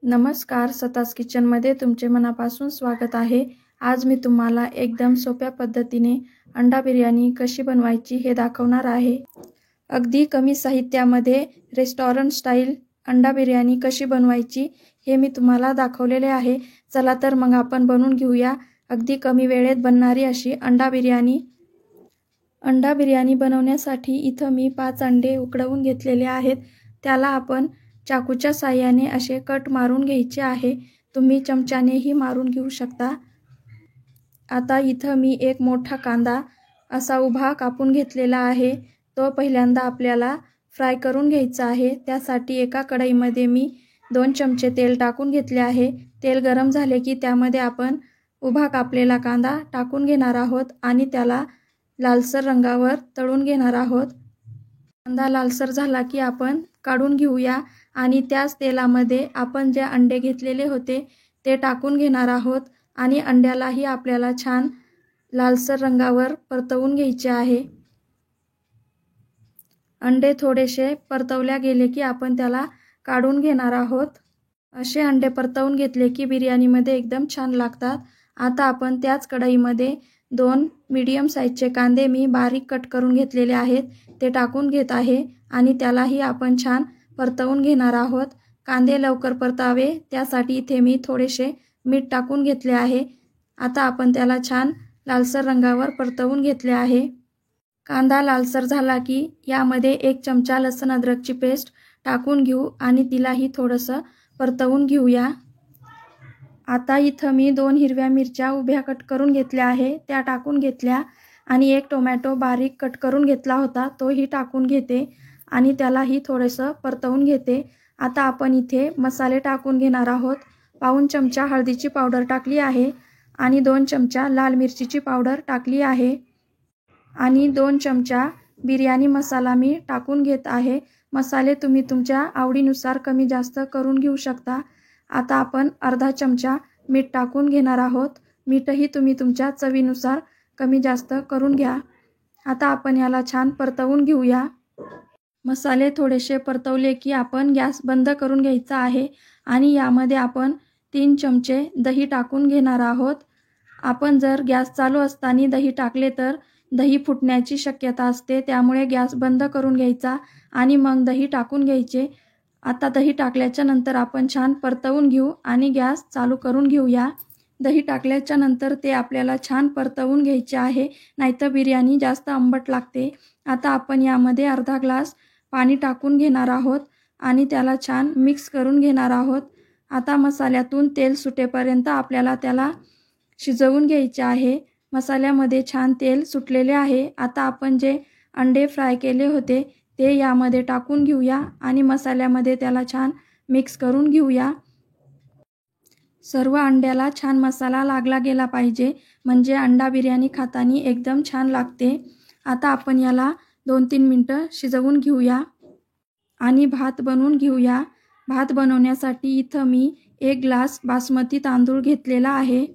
नमस्कार, सताज किचनमध्ये तुमचे मनापासून स्वागत आहे। आज मी तुम्हाला एकदम सोप्या पद्धतीने अंडा बिर्याणी कशी बनवायची हे दाखवणार आहे। अगदी कमी साहित्यामध्ये रेस्टॉरंट स्टाईल अंडा बिर्याणी कशी बनवायची हे मी तुम्हाला दाखवलेले आहे। चला तर मग आपण बनवून घेऊया अगदी कमी वेळेत बनणारी अशी अंडा बिर्याणी। अंडा बिर्याणी बनवण्यासाठी इथं मी 5 अंडे उकडवून घेतलेले आहेत। त्याला आपण चाकूच्या साहाय्याने असे कट मारून घ्यायचे आहे। तुम्ही चमच्यानेही मारून घेऊ शकता। आता इथं मी एक मोठा कांदा असा उभा कापून घेतलेला आहे। तो पहिल्यांदा आपल्याला फ्राय करून घ्यायचा आहे। त्यासाठी एका कढईमध्ये मी 2 चमचे तेल टाकून घेतले आहे। तेल गरम झाले की त्यामध्ये आपण उभा कापलेला कांदा टाकून घेणार आहोत आणि त्याला लालसर रंगावर तळून घेणार आहोत। कांदा लालसर झाला की आपण काढून घेऊया आणि त्याच तेलामध्ये आपण जे अंडे घेतलेले होते ते टाकून घेणार आहोत आणि अंड्यालाही आपल्याला छान लालसर रंगावर परतवून घ्यायचे आहे। अंडे थोडेसे परतवल्या गेले की आपण त्याला काढून घेणार आहोत। असे अंडे परतवून घेतले की बिर्याणीमध्ये एकदम छान लागतात। आता आपण त्याच कढईमध्ये 2 मीडियम साईजचे कांदे मी बारीक कट करून घेतलेले आहेत ते टाकून घेत आहे आणि त्यालाही आपण छान परतवून घेणार आहोत। कांदे लवकर परतावे त्यासाठी इथे मी थोडेसे मीठ टाकून घेतले आहे। आता आपण त्याला छान लालसर रंगावर परतवून घेतले आहे। कांदा लालसर झाला की यामध्ये 1 चमचा लसूण अद्रकची पेस्ट टाकून घेऊ आणि तिलाही थोडंसं परतवून घेऊया। आता इथं मी 2 हिरव्या मिरच्या उभ्या कट करून घेतल्या आहे त्या टाकून घेतल्या आणि 1 टोमॅटो बारीक कट करून घेतला होता तोही टाकून घेते आणि त्यालाही थोडंसं परतवून घेते। आता आपण इथे मसाले टाकून घेणार आहोत। पाऊण चमचा हळदीची पावडर टाकली आहे आणि 2 चमचा लाल मिरचीची पावडर टाकली आहे आणि 2 चमचा बिर्याणी मसाला मी टाकून घेत आहे। मसाले तुम्ही तुमच्या आवडीनुसार कमी जास्त करून घेऊ शकता। आता आपण अर्धा चमचा मीठ टाकून घेणार आहोत। मीठही तुम्ही तुमच्या चवीनुसार कमी जास्त करून घ्या। आता आपण याला छान परतवून घेऊया। मसाले थोडेसे परतवले की आपण गॅस बंद करून घ्यायचा आहे आणि यामध्ये आपण 3 चमचे दही टाकून घेणार आहोत। आपण जर गॅस चालू असताना दही टाकले तर दही फुटण्याची शक्यता असते, त्यामुळे गॅस बंद करून घ्यायचा आणि मग दही टाकून घ्यायचे। आता दही टाकल्याच्या नंतर आपण छान परतवून घेऊ आणि गॅस चालू करून घेऊया। दही टाकल्याच्या नंतर ते आपल्याला छान परतवून घ्यायचे आहे, नाहीतर बिर्याणी जास्त आंबट लागते। आता आपण यामध्ये अर्धा ग्लास पाणी टाकून घेणार आहोत आणि त्याला छान मिक्स करून घेणार आहोत। आता मसाल्यातून तेल सुटेपर्यंत आपल्याला त्याला शिजवून घ्यायचे आहे। मसाल्यामध्ये छान तेल सुटलेले आहे। आता आपण जे अंडे फ्राय केले होते ते यामध्ये टाकून घेऊया आणि मसाल्यामध्ये त्याला छान मिक्स करून घेऊया। सर्व अंड्याला छान मसाला लागला गेला पाहिजे, म्हणजे अंडा बिर्याणी खाताना एकदम छान लागते। आता आपण याला 2-3 मिनिटं शिजवून घेऊया आणि भात बनवून घेऊया। भात बनवण्यासाठी इथं मी 1 ग्लास बासमती तांदूळ घेतलेला आहे।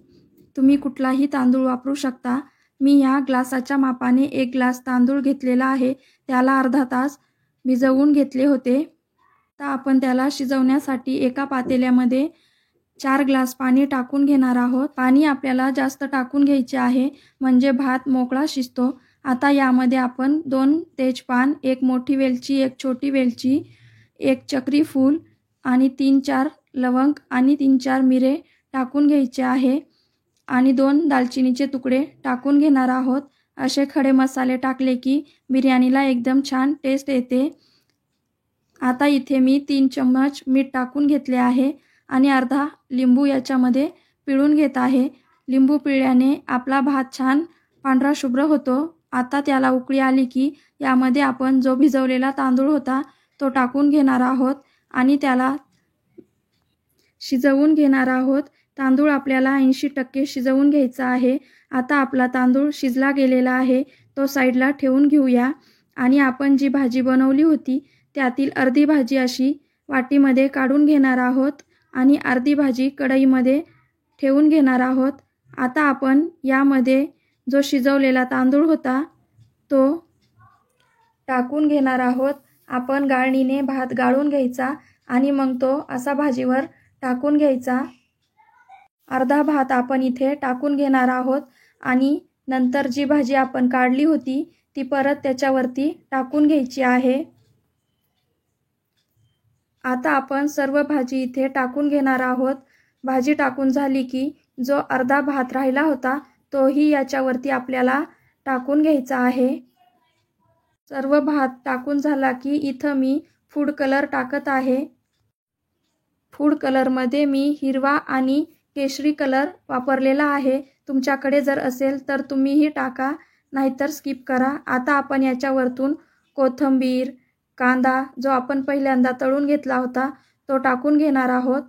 तुम्ही कुठलाही तांदूळ वापरू शकता। मी या ग्लासाच्या मापाने 1 ग्लास तांदूळ घेतलेला आहे। त्याला अर्धा तास भिजवून घेतले होते। आता आपण त्याला शिजवण्यासाठी एका पातेल्यामध्ये 4 ग्लास पाणी टाकून घेणार आहोत। पाणी आपल्याला जास्त टाकून घ्यायचे आहे, म्हणजे भात मोकळा शिजतो। आता यामध्ये आपण 2 तेजपान, 1 मोठी वेलची, 1 छोटी वेलची, 1 चक्री फूल आणि 3-4 लवंग आणि 3-4 मिरे टाकून घ्यायचे आहे आणि 2 दालचिनीचे तुकडे टाकून घेणार आहोत। असे खडे मसाले टाकले की बिर्याणीला एकदम छान टेस्ट येते। आता इथे मी 3 चम्मच मीठ टाकून घेतले आहे आणि अर्धा लिंबू याच्यामध्ये पिळून घेत आहे। लिंबू पिळल्याने आपला भात छान पांढरा शुभ्र होतो। आता त्याला उकळी आली की यामध्ये आपण जो भिजवलेला तांदूळ होता तो टाकून घेणार आहोत आणि त्याला शिजवून घेणार आहोत। तांदूळ आपल्याला 80% शिजवून घ्यायचा आहे। आता आपला तांदूळ शिजला गेलेला आहे, तो साईडला ठेवून घेऊया आणि आपण जी भाजी बनवली होती त्यातील अर्धी भाजी अशी वाटीमध्ये काढून घेणार आहोत आणि अर्धी भाजी कढईमध्ये ठेवून घेणार आहोत। आता आपण यामध्ये जो शिजवलेला तांदूळ होता तो टाकून घेणार आहोत। आपण गाळणीने भात गाळून घ्यायचा आणि मग तो असा भाजीवर टाकून घ्यायचा. अर्धा भात आपण इथे टाकून घेणार आहोत आणि नंतर जी भाजी आपण काढली होती ती परत त्याच्यावरती टाकून घ्यायची आहे. आता आपण सर्व भाजी इथे टाकून घेणार आहोत. भाजी टाकून झाली की जो अर्धा भात राहिला होता तोही याच्यावरती आपल्याला टाकून घ्यायचा आहे. सर्व भात टाकून झाला की इथं मी फूड कलर टाकत आहे. फूड कलरमध्ये मी हिरवा आणि केशरी कलर वापरलेला आहे. तुमच्याकडे जर असेल तर तुम्हीही टाका, नाहीतर स्किप करा. आता आपण याच्यावरतून कोथिंबीर, कांदा जो आपण पहिल्यांदा तळून घेतला होता तो टाकून घेणार आहोत.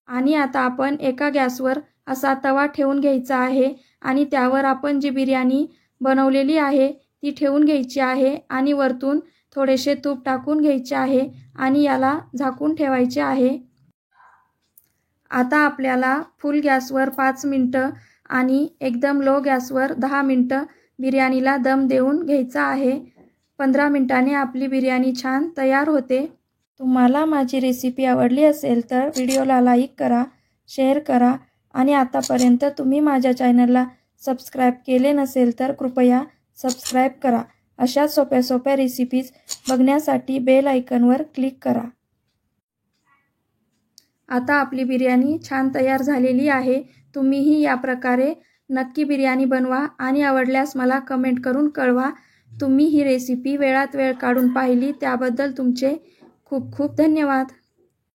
आणि आता आपण एका गॅसवर असा तवा ठेवून घ्यायचा आहे आणि त्यावर आपण जी बिर्याणी बनवलेली आहे ती ठेवून घ्यायची आहे आणि वरतून थोडेसे तूप टाकून घ्यायचे आहे आणि याला झाकून ठेवायचे आहे. आता आपल्याला फुल गॅसवर 5 मिनिटं आणि एकदम लो गॅसवर 10 मिनिटं बिर्याणीला दम देऊन घ्यायचा आहे. 15 मिनिटांनी आपली बिर्याणी छान तयार होते. तुम्हाला माझी रेसिपी आवडली असेल तर व्हिडिओला लाईक करा, शेअर करा आणि आतापर्यंत तुम्ही माझ्या चॅनलला सबस्क्राईब केले नसेल तर कृपया सबस्क्राईब करा. अशा सोप्या सोप्या रेसिपीज बघण्यासाठी बेल आयकॉनवर क्लिक करा. आता आपली बिर्याणी छान तयार झालेली आहे. तुम्हीही या प्रकारे नक्की बिर्याणी बनवा आणि आवडल्यास मला कमेंट करून कळवा. तुम्ही ही रेसिपी वेळात वेळ काढून पाहिली त्याबद्दल तुमचे खूप खूप धन्यवाद.